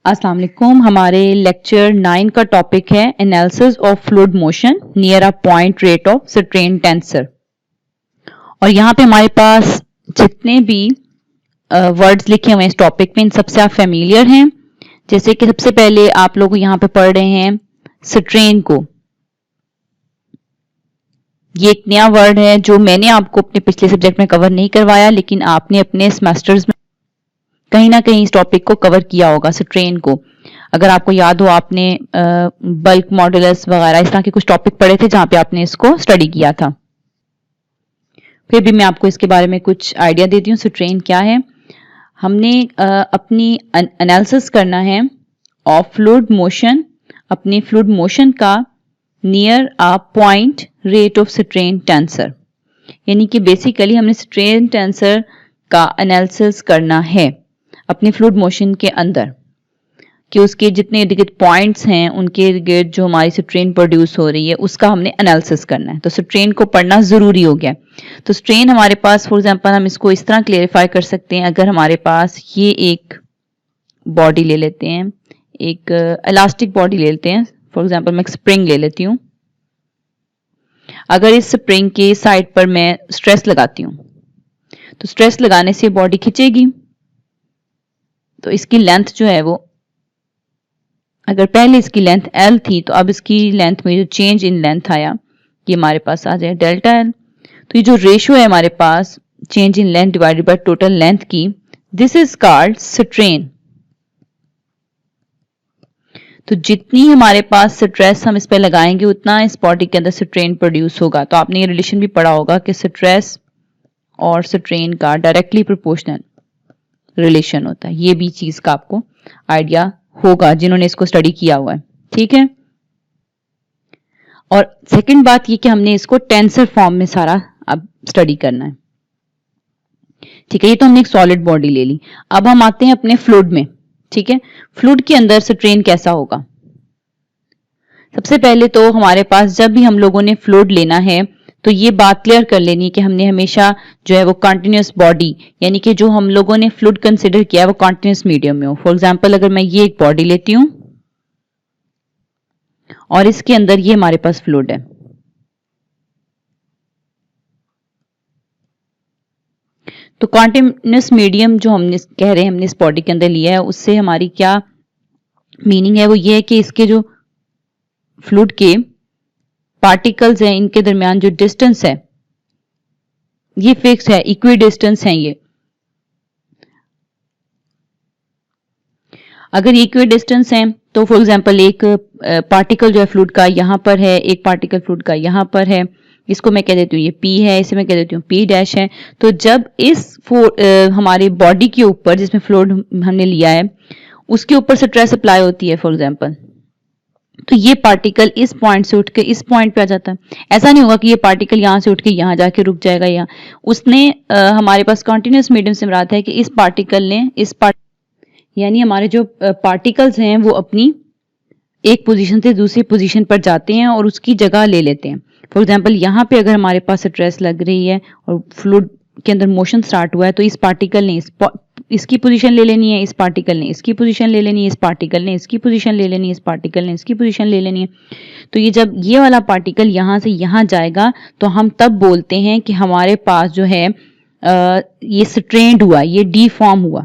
अस्सलाम वालेकुम। हमारे लेक्चर 9 का टॉपिक है analysis of fluid motion near a point rate of strain tensor. और यहाँ पे हमारे पास जितने भी वर्ड्स लिखे हुए हैं इस टॉपिक में, इन सबसे आप फेमिलियर हैं। जैसे कि सबसे पहले आप लोग यहाँ पे पढ़ रहे हैं स्ट्रेन को। ये एक नया वर्ड है जो मैंने आपको अपने पिछले सब्जेक्ट में कवर नहीं करवाया, लेकिन आपने अपने सेमेस्टर्स में कहीं ना कहीं इस टॉपिक को कवर किया होगा, स्ट्रेन को। अगर आपको याद हो, आपने बल्क मॉडुलस वगैरह इस तरह के कुछ टॉपिक पढ़े थे जहां पे आपने इसको स्टडी किया था। फिर भी मैं आपको इसके बारे में कुछ आइडिया देती हूँ। स्ट्रेन क्या है। हमने अपनी एनालिसिस करना है ऑफ फ्लूइड मोशन, अपनी फ्लूइड मोशन का near a point rate of strain tensor. यानी कि बेसिकली हमने स्ट्रेन टेंसर का एनालिसिस करना है अपनी फ्लूइड मोशन के अंदर, कि उसके जितने इर्द गिर्द पॉइंट्स हैं उनके इर्द गिर्द जो हमारी स्ट्रेन प्रोड्यूस हो रही है उसका हमने एनालिसिस करना है। तो स्ट्रेन को पढ़ना जरूरी हो गया। तो स्ट्रेन हमारे पास, फॉर एग्जांपल, हम इसको इस तरह क्लियरिफाई कर सकते हैं। अगर हमारे पास ये एक बॉडी ले लेते हैं, एक इलास्टिक बॉडी ले लेते हैं, फॉर एग्जाम्पल मैं एक स्प्रिंग ले लेती हूँ। अगर इस स्प्रिंग के साइड पर मैं स्ट्रेस लगाती हूँ तो स्ट्रेस लगाने से बॉडी खिंचेगी। तो इसकी लेंथ जो है वो, अगर पहले इसकी लेंथ L थी तो अब इसकी लेंथ में जो चेंज इन लेंथ आया ये हमारे पास आ जाए डेल्टा L। तो ये जो रेशियो है हमारे पास change in length divided by total length की, दिस इज कॉल्ड स्ट्रेन। तो जितनी हमारे पास स्ट्रेस हम इस पे लगाएंगे उतना इस बॉडी के अंदर स्ट्रेन प्रोड्यूस होगा। तो आपने ये रिलेशन भी पढ़ा होगा कि स्ट्रेस और स्ट्रेन का डायरेक्टली प्रोपोर्शनल रिलेशन होता है। ये भी चीज का आपको आइडिया होगा जिन्होंने इसको स्टडी किया हुआ है, ठीक है। और सेकंड बात ये कि हमने इसको टेंसर फॉर्म में सारा अब स्टडी करना है, ठीक है। ये तो हमने एक सॉलिड बॉडी ले ली। अब हम आते हैं अपने फ्लूइड में, ठीक है। फ्लूइड के अंदर स्ट्रेन कैसा होगा। सबसे पहले तो हमारे पास जब भी हम लोगों ने फ्लूइड लेना है तो ये बात क्लियर कर लेनी है कि हमने हमेशा जो है वो कंटिन्यूअस बॉडी, यानी कि जो हम लोगों ने फ्लूइड कंसिडर किया है वो कंटिन्यूअस मीडियम में हो। फॉर एग्जांपल, अगर मैं ये एक बॉडी लेती हूं और इसके अंदर ये हमारे पास फ्लूइड है, तो कंटिन्यूअस मीडियम जो हमने कह रहे हैं हमने इस बॉडी के अंदर लिया है, उससे हमारी क्या मीनिंग है, वो ये है कि इसके जो फ्लूइड के पार्टिकल्स हैं इनके दरमियान जो डिस्टेंस है ये फिक्स है, इक्वी डिस्टेंस है ये। अगर इक्वी डिस्टेंस है तो फॉर एग्जांपल एक पार्टिकल जो है फ्लूइड का यहां पर है, एक पार्टिकल फ्लूइड का यहां पर है, इसको मैं कह देती हूँ ये P है, इसे मैं कह देती हूँ P डैश है। तो जब इस हमारी बॉडी के ऊपर जिसमें फ्लूइड हमने लिया है उसके ऊपर स्ट्रेस अप्लाई होती है फॉर एग्जांपल, तो ये पार्टिकल इस पॉइंट से उठ के इस पॉइंट पे आ जाता है। ऐसा नहीं होगा कि ये पार्टिकल यहां से उठ के यहां जाके रुक जाएगा। यहाँ उसने हमारे पास कंटिन्यूअस मीडियम से मुराद है कि इस पार्टिकल ने यानी हमारे जो पार्टिकल्स हैं वो अपनी एक पोजीशन से दूसरी पोजीशन पर जाते हैं और उसकी जगह ले लेते हैं। फॉर एग्जांपल, यहाँ पे अगर हमारे पास स्ट्रेस लग रही है और फ्लूइड के अंदर मोशन स्टार्ट हुआ है तो इस पार्टिकल ने इसकी पोजीशन ले लेनी है, इस पार्टिकल ने इसकी पोजीशन ले लेनी है, इस पार्टिकल ने इसकी पोजीशन ले लेनी है, इस पार्टिकल ने इसकी पोजीशन ले लेनी है। तो ये जब ये वाला पार्टिकल यहां से यहां जाएगा तो हम तब बोलते हैं कि हमारे पास जो है ये स्ट्रेन्ड हुआ, ये डीफॉर्म हुआ,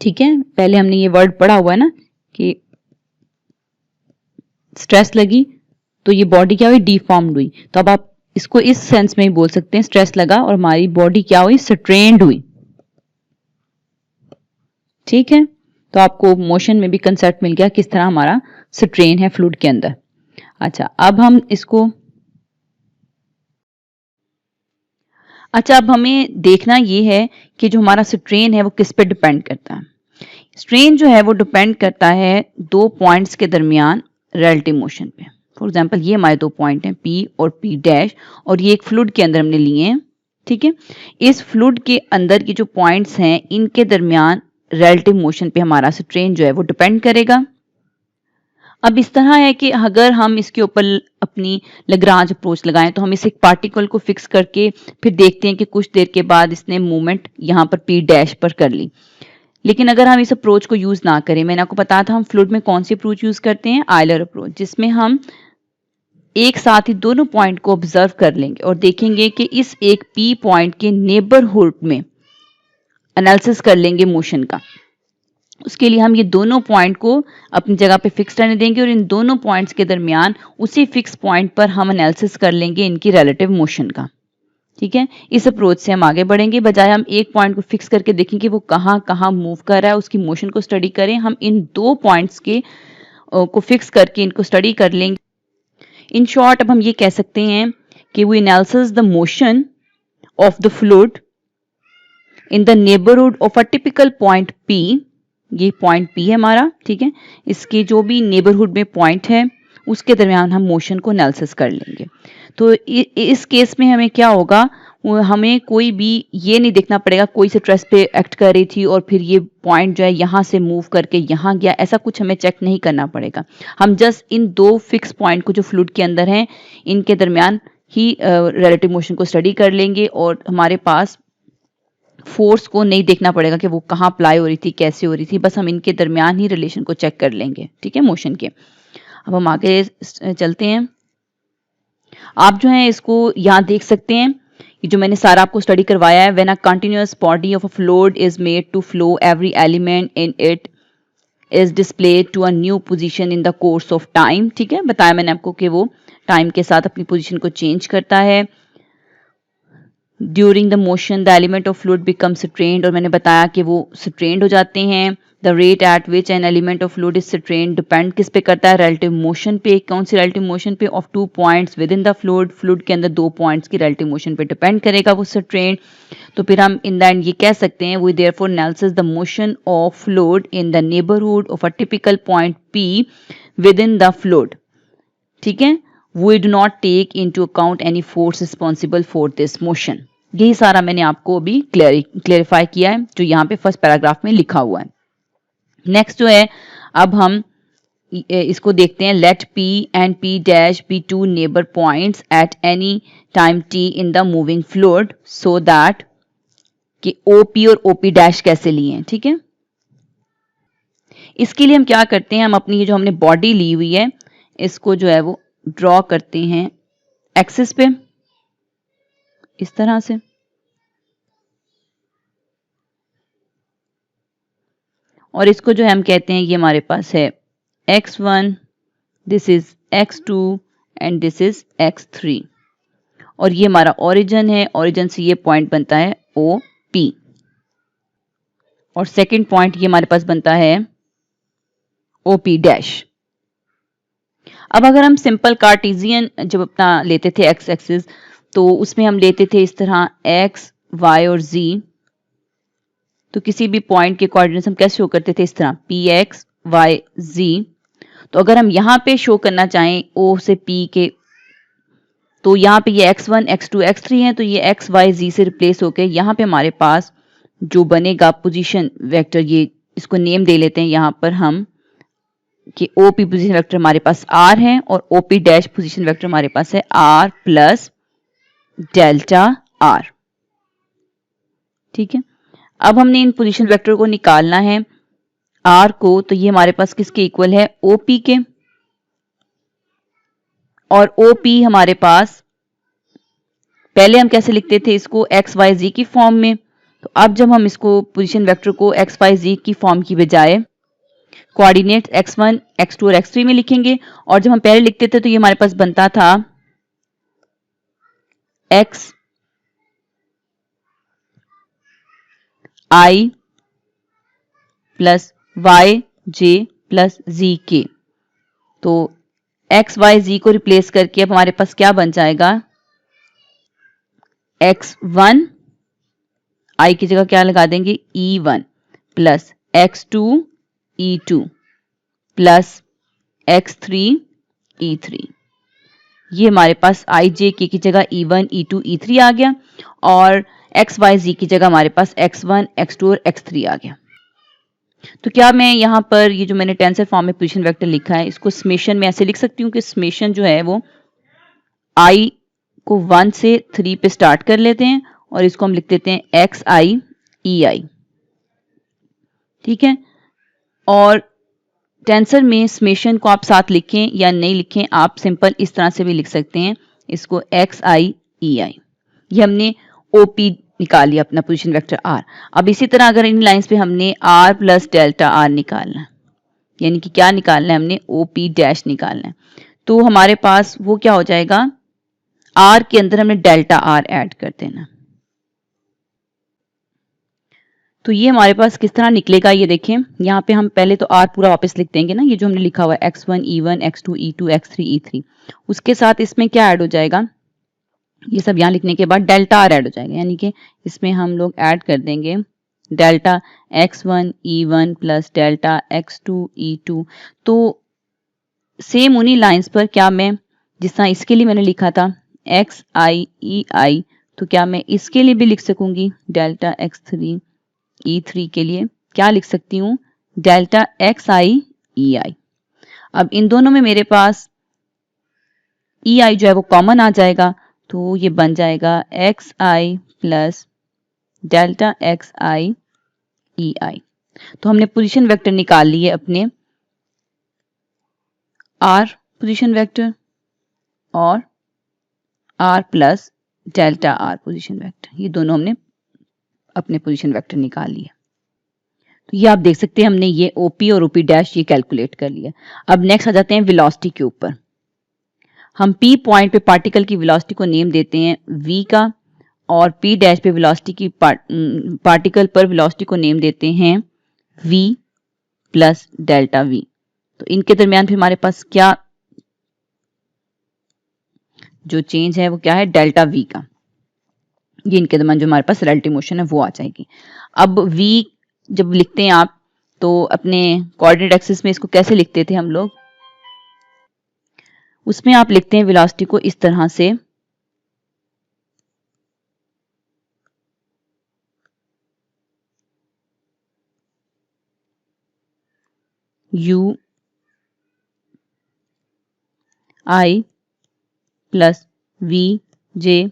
ठीक है। पहले हमने ये वर्ड पढ़ा हुआ है ना कि स्ट्रेस लगी तो ये बॉडी क्या हुई, डीफॉर्म्ड हुई। तो अब आप इसको इस सेंस में ही बोल सकते हैं, स्ट्रेस लगा और हमारी बॉडी क्या हुई, स्ट्रेन्ड हुई, ठीक है। तो आपको मोशन में भी कंसेप्ट मिल गया किस तरह हमारा स्ट्रेन है फ्लूइड के अंदर। अच्छा, अब हमें देखना ये है कि जो हमारा स्ट्रेन है वो किस पे डिपेंड करता है। स्ट्रेन जो है वो डिपेंड करता है दो पॉइंट्स के दरमियान रिलेटिव मोशन पे। फॉर एग्जांपल, ये हमारे दो पॉइंट हैं P और P डैश, और ये एक फ्लूइड के अंदर हमने लिए हैं, ठीक है। इस फ्लूइड के अंदर की जो पॉइंट्स हैं इनके दरमियान रिलेटिव मोशन पे हमारा स्ट्रेन जो है वो डिपेंड करेगा। अब इस तरह है कि अगर हम इसके ऊपर अपनी लैग्रांज अप्रोच लगाएं तो हम इस एक पार्टिकल को फिक्स करके फिर देखते हैं कि कुछ देर के बाद इसने मूवमेंट यहाँ पर P डैश पर कर ली। लेकिन अगर हम इस अप्रोच को यूज ना करें, मैंने आपको बताया था हम फ्लूइड में कौन सी अप्रोच यूज करते हैं, आयलर अप्रोच, जिसमें हम एक साथ ही दोनों पॉइंट को ऑब्जर्व कर लेंगे और देखेंगे कि इस एक पी पॉइंट के नेबरहुड में एनालिसिस कर लेंगे मोशन का। उसके लिए हम ये दोनों पॉइंट को अपनी जगह पे फिक्स रहने देंगे और इन दोनों पॉइंट्स के दरमियान उसी फिक्स पॉइंट पर हम एनालिसिस कर लेंगे इनकी रिलेटिव मोशन का। ठीक है, इस अप्रोच से हम आगे बढ़ेंगे, बजाय हम एक पॉइंट को फिक्स करके देखेंगे वो कहाँ कहाँ मूव कर रहा है, उसकी मोशन को स्टडी करें। हम इन दो पॉइंट्स के को फिक्स करके इनको स्टडी कर लेंगे। इन शॉर्ट अब हम ये कह सकते हैं कि we analysis the motion of the fluid in the neighbourhood of a typical point P। ये पॉइंट P है हमारा, ठीक है, इसके जो भी नेबरहुड में पॉइंट है उसके दरमियान हम मोशन को एनालिसिस कर लेंगे। तो इस केस में हमें क्या होगा, हमें कोई भी ये नहीं देखना पड़ेगा कोई स्ट्रेस पे एक्ट कर रही थी और फिर ये पॉइंट जो है यहाँ से मूव करके यहाँ गया, ऐसा कुछ हमें चेक नहीं करना पड़ेगा। हम जस्ट इन दो फिक्स पॉइंट को जो फ्लूइड के अंदर हैं इनके दरमियान ही रिलेटिव मोशन को स्टडी कर लेंगे और हमारे पास फोर्स को नहीं देखना पड़ेगा कि वो कहाँ अप्लाई हो रही थी, कैसे हो रही थी, बस हम इनके दरमियान ही रिलेशन को चेक कर लेंगे। ठीक है, मोशन के। अब हम आगे चलते हैं। आप जो है इसको यहाँ देख सकते हैं, ये जो मैंने सारा आपको स्टडी करवाया है। When a continuous body of a fluid is made to flow, every element in it is displaced to a new position in the course of time. ठीक है, बताया मैंने आपको कि वो टाइम के साथ अपनी पोजीशन को चेंज करता है। During the motion the element of fluid become strained, और मैंने बताया कि वो स्ट्रेन्ड हो जाते हैं। The rate at which an element of fluid is strained depend किस पे करता है, रिलेटिव मोशन पे। कौन सी रिलेटिव मोशन पे, of two points with in the fluid, fluid के अंदर दो पॉइंट्स की रिलेटिव मोशन पे डिपेंड करेगा वो स्ट्रेन। तो फिर हम इन द एंड ये कह सकते हैं we therefore analysis the motion of fluid in the neighbourhood of a typical point P within the fluid. ठीक है, we do not take into account any force responsible for this motion. यही सारा मैंने आपको अभी clarify किया है जो यहाँ पे फर्स्ट पैराग्राफ में लिखा हुआ है। नेक्स्ट जो है, अब हम इसको देखते हैं। Let P and P dash be two neighbour points at any time T in the moving fluid so that कि OP और OP डैश कैसे लिए हैं। ठीक है, इसके लिए हम क्या करते हैं, हम अपनी ये जो हमने बॉडी ली हुई है इसको जो है वो ड्रॉ करते हैं एक्सिस पे इस तरह से, और इसको जो है हम कहते हैं ये हमारे पास है x1, this is x2 and this is x3, और ये हमारा ओरिजिन है। ओरिजिन से ये पॉइंट बनता है OP, और सेकंड पॉइंट ये हमारे पास बनता है OP डैश। अब अगर हम सिंपल कार्टेशियन जब अपना लेते थे एक्स एक्सिस, तो उसमें हम लेते थे इस तरह x, y और z। तो किसी भी पॉइंट के कोऑर्डिनेट्स हम कैसे शो करते थे, इस तरह px, y, z। तो अगर हम यहाँ पे शो करना चाहें O से P के, तो यहाँ पे ये x1, x2, x3 है, तो ये x, y, z से रिप्लेस होकर यहाँ पे हमारे पास जो बनेगा पोजीशन वेक्टर, ये इसको नेम दे लेते हैं यहाँ पर हम कि OP पोजीशन वेक्टर हमारे पास R है और OP डैश पोजीशन वेक्टर हमारे पास है R प्लस डेल्टा R। ठीक है, अब हमने इन पोजीशन वेक्टर को निकालना है R को, तो ये हमारे पास किसके इक्वल है, OP के, और OP हमारे पास पहले हम कैसे लिखते थे इसको x, y, z की फॉर्म में। तो अब जब हम इसको पोजीशन वेक्टर को x, y, z की फॉर्म की बजाय कोऑर्डिनेट x1, x2 और x3 में लिखेंगे, और जब हम पहले लिखते थे तो ये हमारे पास बनता था x i plus y j plus z k। तो x, y, z को रिप्लेस करके अब हमारे पास क्या बन जाएगा, x1 i की जगह क्या लगा देंगे, e1 plus x2 e2 plus x3 e3। ये हमारे पास i j k की जगह e1, e2, e3 आ गया, और x, y, z की जगह हमारे पास x1, x2 और x3 आ गया। तो क्या मैं यहाँ पर ये जो मैंने टेंसर फॉर्म में पोजीशन वेक्टर लिखा है इसको समेशन में ऐसे लिख सकती हूँ कि समेशन जो है वो i को 1 से 3 पे स्टार्ट कर लेते हैं और इसको हम लिख देते हैं xi ei। ठीक है। और टेंसर में समेशन को आप साथ लिखें या नहीं लिखें, आप सिंपल इस तरह से भी लिख सकते हैं इसको XI EI। ये हमने OP निकाल लिया अपना पोजीशन वेक्टर R। अब इसी तरह अगर इन लाइंस पे हमने R प्लस डेल्टा R निकालना है, यानी कि क्या निकालना है, हमने OP डैश निकालना है, तो हमारे पास वो क्या हो जाएगा, R के अंदर हमने डेल्टा R ऐड कर देना। तो ये हमारे पास किस तरह निकलेगा ये देखें, यहाँ पे हम पहले तो R पूरा वापस लिख देंगे ना, ये जो हमने लिखा हुआ है X1 E1 X2 E2 X3 E3, उसके साथ इसमें क्या ऐड हो जाएगा, ये सब यहाँ लिखने के बाद डेल्टा R ऐड हो जाएगा, यानी कि इसमें हम लोग ऐड कर देंगे delta X1 E1 plus delta X2 E2। तो सेम उन्हीं लाइंस पर क्या मैं, जिस तरह इसके लिए मैंने लिखा था XI EI, तो क्या मैं इसके लिए भी लिख सकूंगी डेल्टा X3 E3 के लिए क्या लिख सकती हूँ, डेल्टा XI EI। अब इन दोनों में मेरे पास EI जो है वो कॉमन आ जाएगा, तो ये बन जाएगा XI plus delta XI EI। तो हमने पोजीशन वेक्टर निकाल लिए अपने R पोजीशन वेक्टर और R plus delta R position vector, ये दोनों हमने अपने पोजीशन वेक्टर निकाल लिए। तो ये आप देख सकते हैं हमने ये OP और OP डैश ये कैलकुलेट कर लिया। अब नेक्स्ट आ जाते हैं वेलोसिटी के ऊपर। हम P पॉइंट पे पार्टिकल की वेलोसिटी को नेम देते हैं V का, और P डैश पे वेलोसिटी की पार्टिकल पर वेलोसिटी को नेम देते हैं V प्लस डेल्टा V। तो इनके दरमियान फिर हमारे पास क्या जो चेंज है वो क्या है, डेल्टा V का। ये इनके दरमियान जो हमारे पास रिलेटिव मोशन है वो आ जाएगी। अब V जब लिखते हैं आप, तो अपने कोऑर्डिनेट एक्सिस में इसको कैसे लिखते थे हम लोग, उसमें आप लिखते हैं वेलोसिटी को इस तरह से, U I plus V J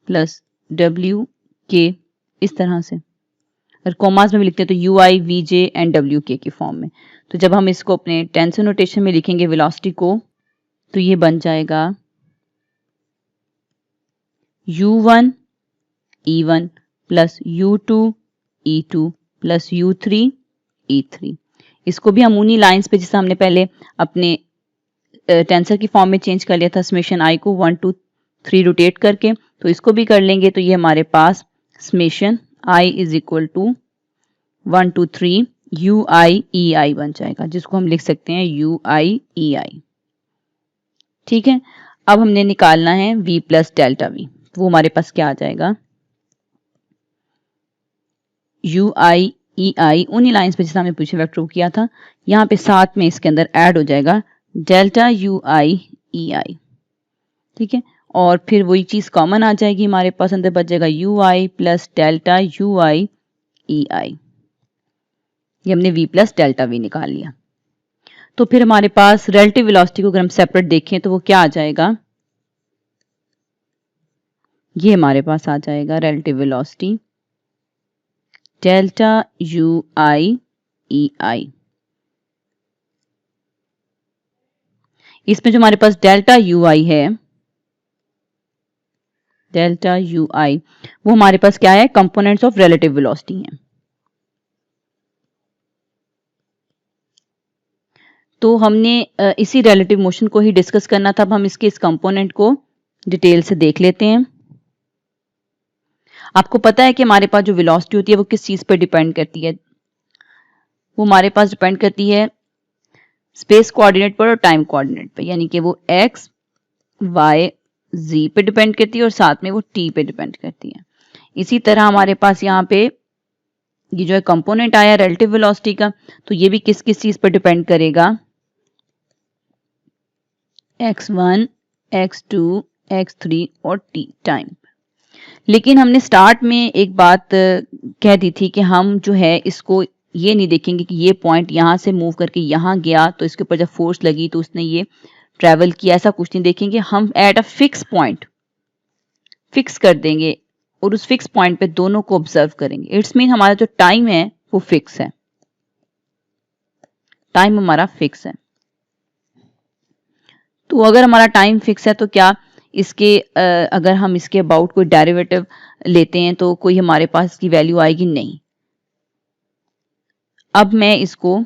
plus W K, इस तरह से। अगर कॉमास में भी लिखते हैं तो UI VJ एंड WK की फॉर्म में। तो जब हम इसको अपने टेंसर नोटेशन में लिखेंगे वेलोसिटी को, तो ये बन जाएगा U1 E1 plus U2 E2 plus U3 E3। इसको भी हम उन्हीं लाइंस पे जिससे हमने पहले अपने टेंसर की फॉर्म में चेंज कर लिया था, समेशन I को 1 2 3 रोटेट करके, तो इसको भी कर लेंगे। तो ये हमारे पास summation I is equal to 1 2 3 UI EI बन जाएगा, जिसको हम लिख सकते हैं UI EI। ठीक है। अब हमने निकालना है V प्लस डेल्टा V, तो वो हमारे पास क्या आ जाएगा, UI EI उन्हीं लाइंस पे जिससे हमने पोजीशन वेक्टर को किया था, यहाँ पे साथ में इसके अंदर ऐड हो जाएगा डेल्टा UI EI। ठीक है। और फिर वही चीज कॉमन आ जाएगी, हमारे पास अंदर बच जाएगा UI plus delta UI EI। ये हमने V प्लस डेल्टा V निकाल लिया। तो फिर हमारे पास रिलेटिव वेलोसिटी को अगर हम सेपरेट देखें तो वो क्या आ जाएगा, ये हमारे पास आ जाएगा relative velocity delta UI EI। इसमें जो हमारे पास डेल्टा UI है, डेल्टा UI, वो हमारे पास क्या है, कंपोनेंट्स ऑफ रिलेटिव वेलोसिटी है। तो हमने इसी रिलेटिव मोशन को ही डिस्कस करना था। अब हम इसके इस कंपोनेंट को डिटेल से देख लेते हैं। आपको पता है कि हमारे पास जो वेलोसिटी होती है वो किस चीज पर डिपेंड करती है, वो हमारे पास डिपेंड करती है स्पेस कोऑर्डिनेट पर और टाइम कोऑर्डिनेट पर, यानी कि वो x y z पे डिपेंड करती है और साथ में वो t पे डिपेंड करती है। इसी तरह हमारे पास यहाँ पे ये जो है कंपोनेंट आया रिलेटिव वेलोसिटी का, तो ये भी किस किस चीज पर डिपेंड करेगा, x1 x2 x3 और t टाइम। लेकिन हमने स्टार्ट में एक बात कह दी थी कि हम जो है इसको ये नहीं देखेंगे कि ये पॉइंट यहाँ से मूव करके यहाँ गया तो इसके ऊपर जब फोर्स लगी तो उसने ये ट्रेवल किया, ऐसा कुछ नहीं देखेंगे। हम at a fix point fix कर देंगे और उस फिक्स पॉइंट पे दोनों को ऑब्जर्व करेंगे। इट्स मीन हमारा जो टाइम है वो फिक्स है, टाइम हमारा फिक्स है। तो अगर हमारा टाइम फिक्स है तो क्या इसके अगर हम इसके अबाउट कोई डेरिवेटिव लेते हैं तो कोई हमारे पास इसकी वैल्यू आएगी? नहीं। अब मैं इसको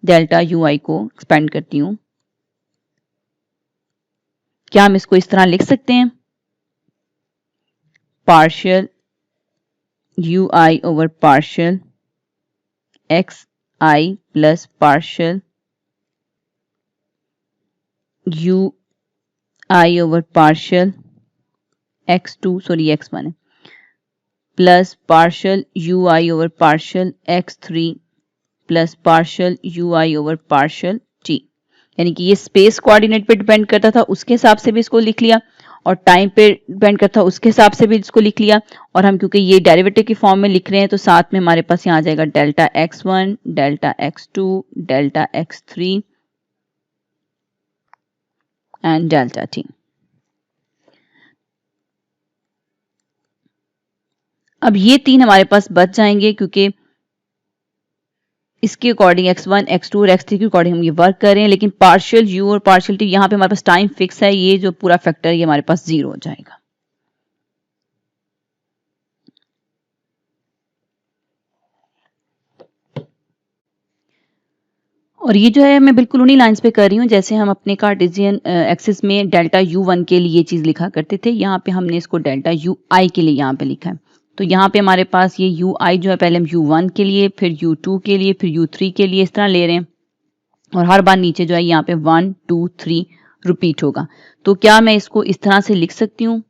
डेल्टा यू आई को एक्सपेंड करती हूं। क्या हम इसको इस तरह लिख सकते हैं? Partial u I over partial x i plus partial u I over partial x2 sorry x1 है प्लस पार्शियल यू आई over partial x3 plus partial u आई ओवर पार्शियल t। यानी कि ये स्पेस कोऑर्डिनेट पे डिपेंड करता था, उसके हिसाब से भी इसको लिख लिया, और टाइम पे डिपेंड करता था, उसके हिसाब से भी इसको लिख लिया। और हम क्योंकि ये डेरिवेटिव की फॉर्म में लिख रहे हैं तो साथ में हमारे पास यहाँ आ जाएगा delta x1, delta x2, delta x3 and delta t। अब ये तीन हमारे पास बच जाएंगे क्योंकि इसके अकॉर्डिंग x1, x2 और x3 के अकॉर्डिंग हम ये वर्क कर रहे हैं, लेकिन पार्शियल u और पार्शियल t यहाँ पे हमारे पास टाइम फिक्स है, ये जो पूरा फैक्टर ये हमारे पास 0 हो जाएगा। और ये जो है मैं बिल्कुल उन्हीं लाइंस पे कर रही हूँ जैसे हम अपने कार्टेशियन एक्सिस में डेल्टा u1 के लिए ये चीज लिखा करते थे। यहाँ पे हमने इसको डेल्टा ui के लिए यहाँ पे लिखा है। तो यहाँ पे हमारे पास ये ui जो है पहले हम u1 के लिए, फिर u2 के लिए, फिर u3 के लिए इस तरह ले रहे हैं, और हर बार नीचे जो है यहाँ पे 1 2 3 रिपीट होगा। तो क्या मैं इसको इस तरह से लिख सकती हूँ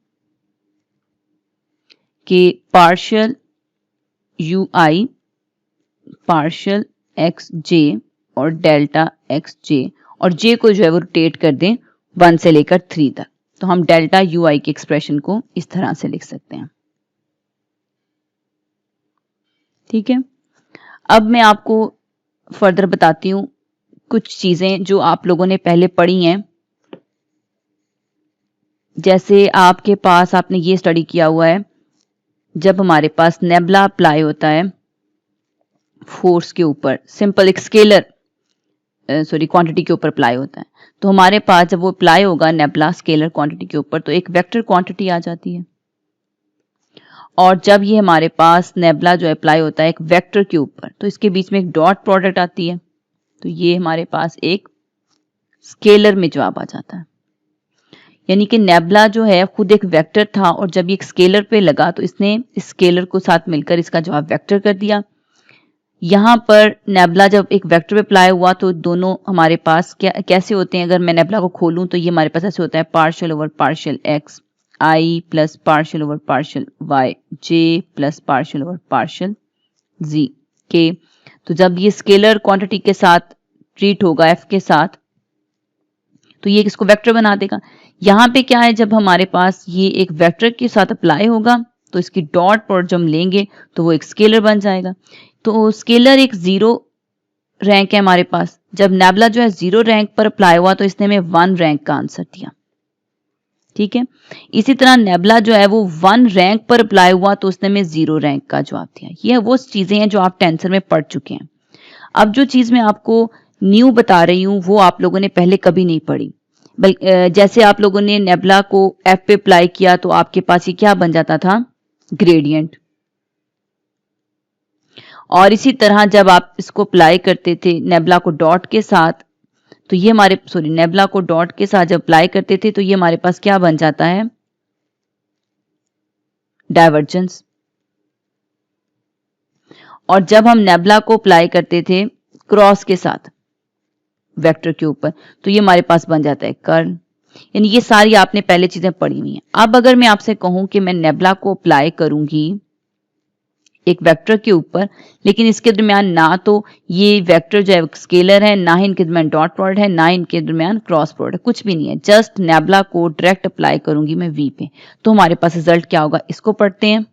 कि पार्शियल ui पार्शियल एक्स जे और डेल्टा एक्स जे, और जे को जो है वो रोटेट कर दें 1 से लेकर 3 तक। तो हम डेल्टा यू आई की एक्सप्रेशन को इस तरह से लिख सकते हैं। ठीक है, अब मैं आपको फर्दर बताती हूँ कुछ चीजें जो आप लोगों ने पहले पढ़ी हैं। जैसे आपके पास आपने ये स्टडी किया हुआ है, जब हमारे पास नेबुला अप्लाई होता है फोर्स के ऊपर, सिंपल एक स्केलर क्वांटिटी के ऊपर अप्लाई होता है, तो हमारे पास जब वो अप्लाई होगा नेबुला स्केलर क्वांटिटी के ऊपर तो एक वेक्टर क्वांटिटी आ जाती है। और जब ये हमारे पास नेबुला जो अप्लाई होता है एक वेक्टर के ऊपर तो इसके बीच में एक डॉट प्रोडक्ट आती है, तो ये हमारे पास एक स्केलर में जवाब आ जाता है। यानी कि नेबुला जो है खुद एक वेक्टर था और जब ये एक स्केलर पे लगा तो इसने इस स्केलर को साथ मिलकर इसका जवाब वेक्टर कर दिया। यहाँ पर नेबुला जब एक वेक्टर पे अप्लाई हुआ तो दोनों हमारे पास कैसे होते हैं? अगर मैं नेबुला को खोलूं तो ये हमारे पास ऐसे होता है partial over partial x i plus partial over partial y j plus partial over partial z k. तो जब ये स्केलर क्वांटिटी के साथ ट्रीट होगा एफ के साथ तो ये इसको वेक्टर बना देगा। यहाँ पे क्या है, जब हमारे पास ये एक वेक्टर के साथ अप्लाई होगा तो इसकी डॉट प्रोडक्ट जब हम लेंगे तो वो एक स्केलर बन जाएगा। तो स्केलर एक 0 रैंक है हमारे पास। जब नेबुला जो है 0 रैंक पर अप्लाई हुआ तो इसने हमें 1 रैंक का आंसर दिया। ठीक है, इसी तरह नेबुला जो है वो 1 रैंक पर अप्लाई हुआ तो उसने हमें 0 रैंक का जवाब दिया। ये वो चीजें हैं जो आप टेंसर में पढ़ चुके हैं। अब जो चीज मैं आपको न्यू बता रही हूं वो आप लोगों ने पहले कभी नहीं पढ़ी। जैसे आप लोगों ने नेबुला को एफ पे अप्लाई किया तो आपके पास ये क्या बन जाता था? ग्रेडियंट। और इसी तरह जब आप इसको अप्लाई करते थे नेबुला को डॉट के साथ तो ये हमारे नेबुला को डॉट के साथ जब अप्लाई करते थे तो ये हमारे पास क्या बन जाता है? डाइवर्जेंस। और जब हम नेबुला को अप्लाई करते थे क्रॉस के साथ वेक्टर के ऊपर तो ये हमारे पास बन जाता है कर्ल। यानी ये सारी आपने पहले चीजें पढ़ी हुई हैं। अब अगर मैं आपसे कहूं कि मैं नेबुला को अप्लाई करूंगी एक वेक्टर के ऊपर, लेकिन इसके दरमियान ना तो ये वेक्टर जो है स्केलर है, ना ही इनके दरमियान डॉट प्रोडक्ट है, ना ही इनके दरमियान क्रॉस प्रोडक्ट, कुछ भी नहीं है, जस्ट नेबुला को डायरेक्ट अप्लाई करूंगी मैं वी पे, तो हमारे पास रिजल्ट क्या होगा? इसको पढ़ते हैं।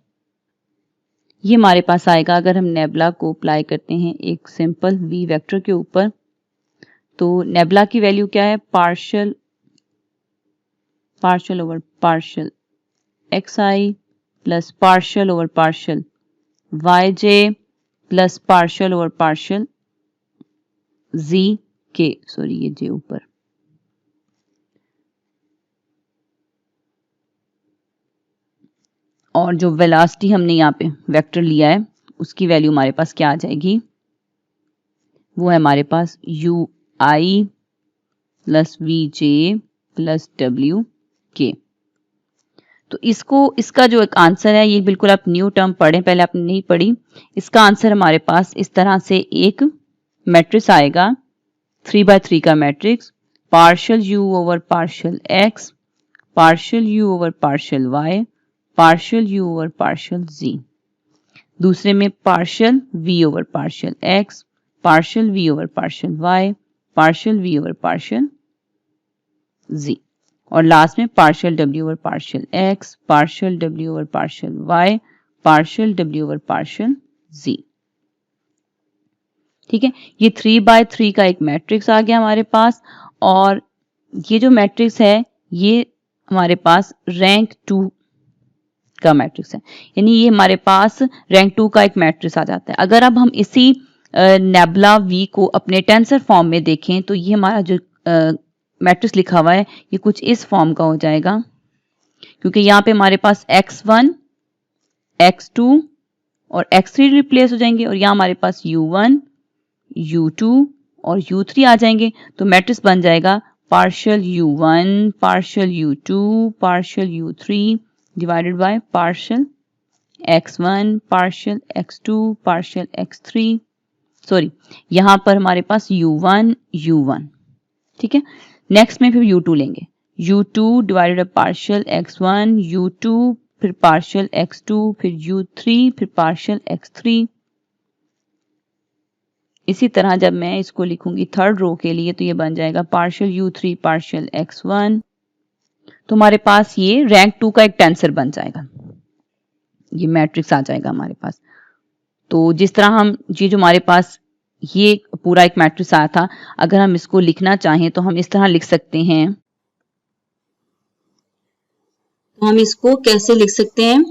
ये हमारे पास आएगा अगर हम नेबुला को अप्लाई करते हैं एक सिंपल वी वेक्टर के ऊपर तो नेबुला की वैल्यू क्या है? Partial over partial x i plus partial over partial y j plus partial over partial z k, sorry ये जे ऊपर, और जो वेलोसिटी हमने यहाँ पे वेक्टर लिया है उसकी वैल्यू हमारे पास क्या आ जाएगी, वो है हमारे पास u i plus v j plus डब्ल्यू के। तो इसका जो एक आंसर है, ये बिल्कुल आप न्यू टर्म पढ़ें, पहले आपने नहीं पढ़ी। इसका आंसर हमारे पास इस तरह से एक मैट्रिक्स आएगा, 3x3 का matrix, partial u over partial x, partial u over partial y, partial u over partial z. दूसरे में partial v over partial x, partial v over partial y, partial v over partial z, और last में partial w over partial x, partial w over partial y, partial w over partial z। ठीक है, ये 3x3 का एक matrix आ गया हमारे पास, और ये जो मैट्रिक्स है ये हमारे पास रैंक 2 का मैट्रिक्स है, यानी ये हमारे पास रैंक 2 का एक मैट्रिक्स आ जाता है। अगर अब हम इसी नेबुला वी को अपने टेंसर फॉर्म में देखें तो ये हमारा जो मैट्रिक्स लिखा हुआ है ये कुछ इस फॉर्म का हो जाएगा, क्योंकि यहाँ पे हमारे पास x1, x2 और x3 रिप्लेस हो जाएंगे, और यहाँ हमारे पास u1, u2 और u3 आ जाएंगे। तो मैट्रिक्स बन जाएगा partial u1, partial u2, partial u3 divided by partial x1, partial x2, partial x3, sorry यहां पर हमारे पास u1, u1। ठीक है, नेक्स्ट में फिर u2 लेंगे, u2 divided by partial x1, u2 फिर पार्शियल x2, फिर u3, फिर पार्शियल x3। इसी तरह जब मैं इसको लिखूंगी थर्ड रो के लिए तो ये बन जाएगा पार्शियल u3 पार्शियल x1। तो हमारे पास ये रैंक 2 का एक टेंसर बन जाएगा, ये मैट्रिक्स आ जाएगा हमारे पास। तो जिस तरह हम ये जो हमारे पास ये पूरा एक मैट्रिक्स आया था, अगर हम इसको लिखना चाहें तो हम इस तरह लिख सकते हैं। तो हम इसको कैसे लिख सकते हैं,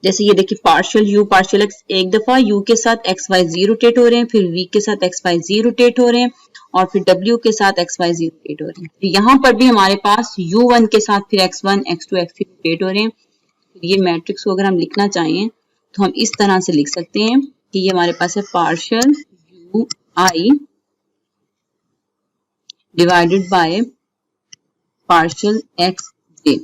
जैसे ये देखिए पार्शियल u पार्शियल x, एक दफा u के साथ x y z रोटेट हो रहे हैं, फिर v के साथ x y z रोटेट हो रहे हैं, और फिर w के साथ x y z रोटेट हो रहे हैं। तो यहाँ पर भी हमारे पास u1 के साथ फिर x1, x2, x3 रोटेट हो रहे हैं। तो ये मैट्रिक्स को अगर हम लिखना चाहें तो हम इस तरह से लिख सकते हैं कि ये हमारे पास है partial u i divided by partial x j,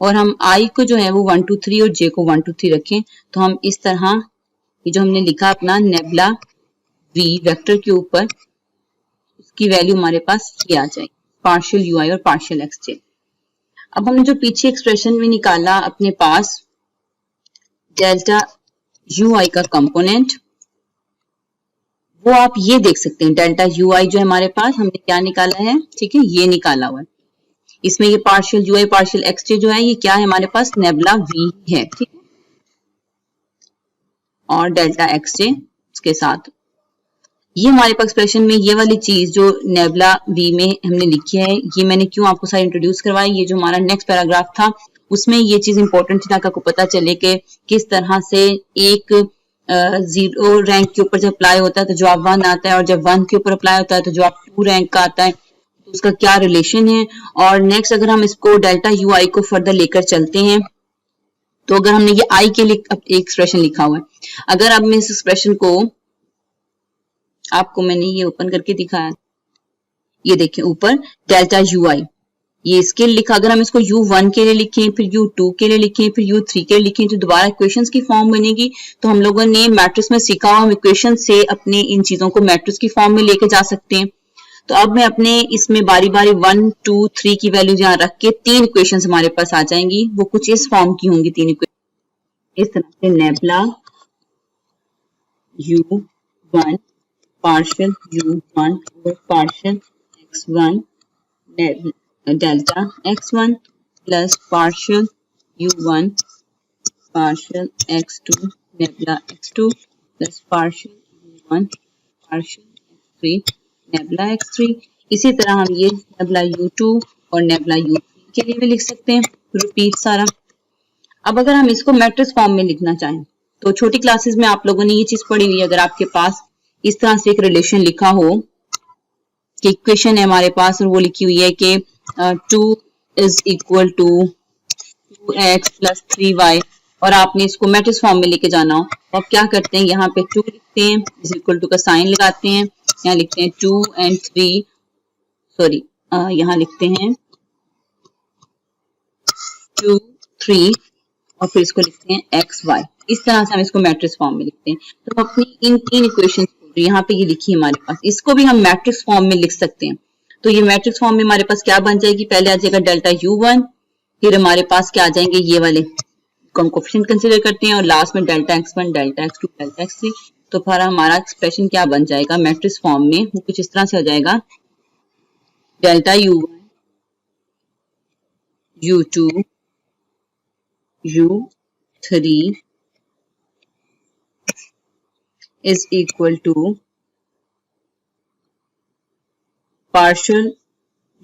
और हम i को जो है वो 1 2 3 और j को 1 2 3 रखें। तो हम इस तरह ये जो हमने लिखा अपना नेबुला v वेक्टर के ऊपर, उसकी वैल्यू हमारे पास ये आ जाएगी पार्शियल यू आई और पार्शियल एक्स जे। अब हमने जो पीछे एक्सप्रेशन में निकाला अपने पास डेल्टा यू आई का कंपोनेंट, वो आप ये देख सकते हैं, डेल्टा यू आई जो है हमारे पास हमने क्या निकाला है, ठीक है, ये निकाला हुआ है। इसमें ये partial u i partial x j जो है ये क्या है हमारे पास, नेबुला वी है, ठीक है, और डेल्टा एक्स जे इसके साथ। ये हमारे पास एक्सप्रेशन में ये वाली चीज जो नेबुला वी में हमने लिखी है, ये मैंने क्यों आपको सारी इंट्रोड्यूस करवाई, ये जो हमारा नेक्स्ट पैराग्राफ था उसमें ये चीज इंपॉर्टेंट थी ताकि आपको पता चले कि किस तरह से एक जीरो रैंक के ऊपर जब अप्लाई होता है तो जवाब 1 आता है, और जब 1 के ऊपर अप्लाई होता है तो जवाब 2 रैंक का आता है, तो उसका क्या रिलेशन है। और नेक्स्ट अगर हम इसको डेल्टा यू आई को फर्दर लेकर चलते हैं तो अगर हमने ये आई के लिए एक एक्सप्रेशन लिखा हुआ है, अगर अब मैं इस एक्सप्रेशन को आपको मैंने ये ओपन करके दिखाया, ये देखिए ऊपर डेल्टा यू आई ये इसके लिए लिखा, अगर हम इसको u1 के लिए लिखें, फिर u2 के लिए लिखें, फिर u3 के लिए लिखें तो दोबारा इक्वेशंस की फॉर्म बनेगी। तो हम लोगों ने मैट्रिक्स में सीखा हुआ, हम इक्वेशन से अपने इन चीजों को मैट्रिक्स की फॉर्म में लेके जा सकते हैं। तो अब मैं अपने इसमें बारी बारी 1 2 3 की वैल्यू यहाँ रख के 3 इक्वेशंस हमारे पास आ जाएंगी, वो कुछ इस फॉर्म की होंगी 3 इक्वेशन, इस तरह से नेबुला u1 पार्शियल u1 और partial x1 delta x1 plus partial u1 partial x2 nebula x2 plus partial u1 partial x3 nebula x3। इसी तरह हम ये नेबुला u2 और नेबुला u3 के लिए भी लिख सकते हैं, रिपीट सारा। अब अगर हम इसको मैट्रिक्स फॉर्म में लिखना चाहें तो छोटी क्लासेस में आप लोगों ने ये चीज पढ़ी हुई है। अगर आपके पास इस तरह से एक रिलेशन लिखा हो कि इक्वेशन है हमारे पास और वो लिखी हुई है कि 2 is equal to 2x plus 3y और आपने इसको मैट्रिक्स फॉर्म में लेके जाना हो तो आप क्या करते हैं, यहाँ पे 2 लिखते हैं, इज इक्वल टू का साइन लगाते हैं, यहाँ लिखते हैं 2 and 3, सॉरी यहाँ लिखते हैं 2 3 और फिर इसको लिखते हैं एक्स वाई। इस तरह से हम इसको मैट्रिक्स फॉर्म में लिखते हैं। तो अपनी इन तीन इक्वेशन यहाँ पे ये लिखी है हमारे पास, इसको भी हम मैट्रिक्स फॉर्म में लिख सकते हैं। तो ये मैट्रिक्स फॉर्म में हमारे पास क्या बन जाएगी, पहले आ जाएगा डेल्टा U1, फिर हमारे पास क्या आ जाएंगे ये वाले कोएफिशिएंट कंसीडर करते हैं और लास्ट में delta X1 delta X2 delta X3। तो फिर हमारा एक्सप्रेशन क्या बन जाएगा मैट्रिक्स फॉर्म में, वो कुछ इस तरह से आ जाएगा, delta U1 U2 U3 is equal to partial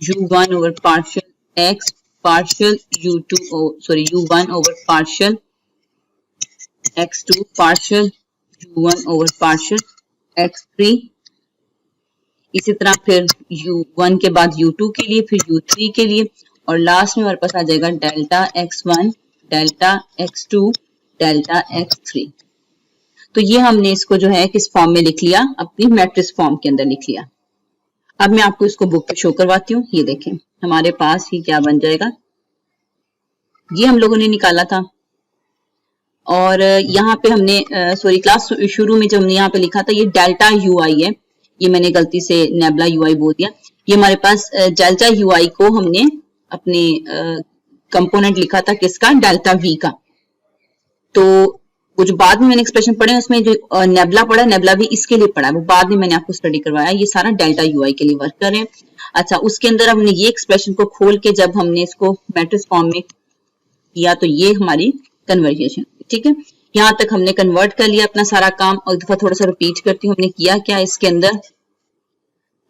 U1 over partial X, partial U1 over partial X2, partial U1 over partial X3। इसी तरह फिर U1 के बाद U2 के लिए, फिर U3 के लिए और लास्ट में हमारे पास आ जाएगा delta X1 delta X2 delta X3। तो ये हमने इसको जो है किस फॉर्म में लिख लिया, अपनी मैट्रिक्स फॉर्म के अंदर लिख लिया। अब मैं आपको इसको बुक पे शो करवाती हूँ। ये देखें हमारे पास ये क्या बन जाएगा, ये हम लोगों ने निकाला था और यहाँ पे हमने क्लास शुरू में जब हमने यहाँ पे लिखा था ये डेल्टा UI है, ये मैंने गलती से नेबुला UI बोल दिया। ये हमारे पास डेल्टा UI को हमने अपने कंपोनेंट लिखा था किसका, डेल्टा V का। तो वो जो बाद में मैंने एक्सप्रेशन पढ़े उसमें जो नेबुला पढ़ा, नेबुला भी इसके लिए पढ़ा, वो बाद में मैंने आपको स्टडी करवाया। ये सारा डेल्टा UI के लिए वर्क कर रहे हैं। अच्छा, उसके अंदर हमने ये एक्सप्रेशन को खोल के जब हमने इसको मैट्रिक्स फॉर्म में किया तो ये हमारी कन्वर्जेशन, ठीक है। यहाँ तक हमने कन्वर्ट कर लिया अपना सारा काम। और एक दफा थोड़ा सा रिपीट करती हूँ हमने किया क्या इसके अंदर।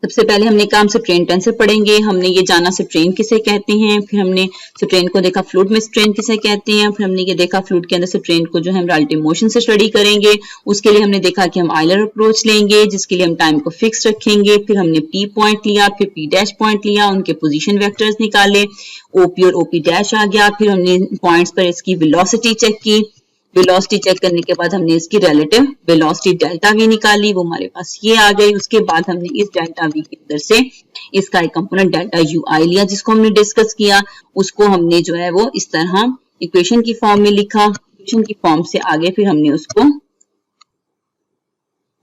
सबसे पहले हमने काम स्ट्रेन टेंसर पढ़ेंगे, हमने ये जाना स्ट्रेन किसे कहते हैं, फिर हमने स्ट्रेन को देखा फ्लूइड में स्ट्रेन किसे कहते हैं, फिर हमने ये देखा फ्लूइड के अंदर स्ट्रेन को जो है हम रिलेटिव मोशन से स्टडी करेंगे। उसके लिए हमने देखा कि हम आयलर अप्रोच लेंगे जिसके लिए हम टाइम को फिक्स रखेंगे। फिर हमने P पॉइंट लिया, फिर P डैश पॉइंट लिया, उनके पोजीशन वेक्टर्स निकाले, OP और OP डैश आ गया। फिर हमने पॉइंट्स पर इसकी वेलोसिटी चेक की, वेलोसिटी चेक करने के बाद हमने इसकी रिलेटिव वेलोसिटी डेल्टा V निकाली, वो हमारे पास ये आ गई। उसके बाद हमने इस डेल्टा V के अंदर से इसका एक कंपोनेंट डेल्टा UI लिया जिसको हमने डिस्कस किया, उसको हमने जो है वो इस तरह इक्वेशन की फॉर्म में लिखा। इक्वेशन की फॉर्म से आगे फिर हमने उसको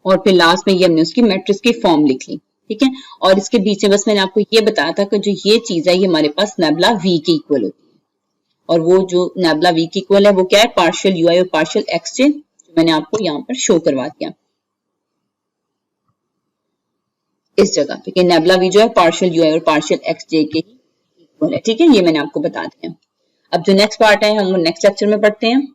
और फिर लास्ट में ये हमने उसकी मैट्रिक्स की फॉर्म लिख ली, ठीक है। और इसके बीच में बस मैंने आपको ये बताया था कि जो ये चीज है ये हमारे पास नेबुला V के इक्वल होती है और वो जो नेबुला V की इक्वल है वो क्या है, पार्शियल UI और पार्शियल XJ, जो मैंने आपको यहाँ पर शो करवा दिया इस जगह पे कि नेबुला V जो है पार्शियल UI और पार्शियल XJ के इक्वल है, ठीक है। ये मैंने आपको बता दिया। अब जो नेक्स्ट पार्ट है हम वो नेक्स्ट लेक्चर में पढ़ते हैं।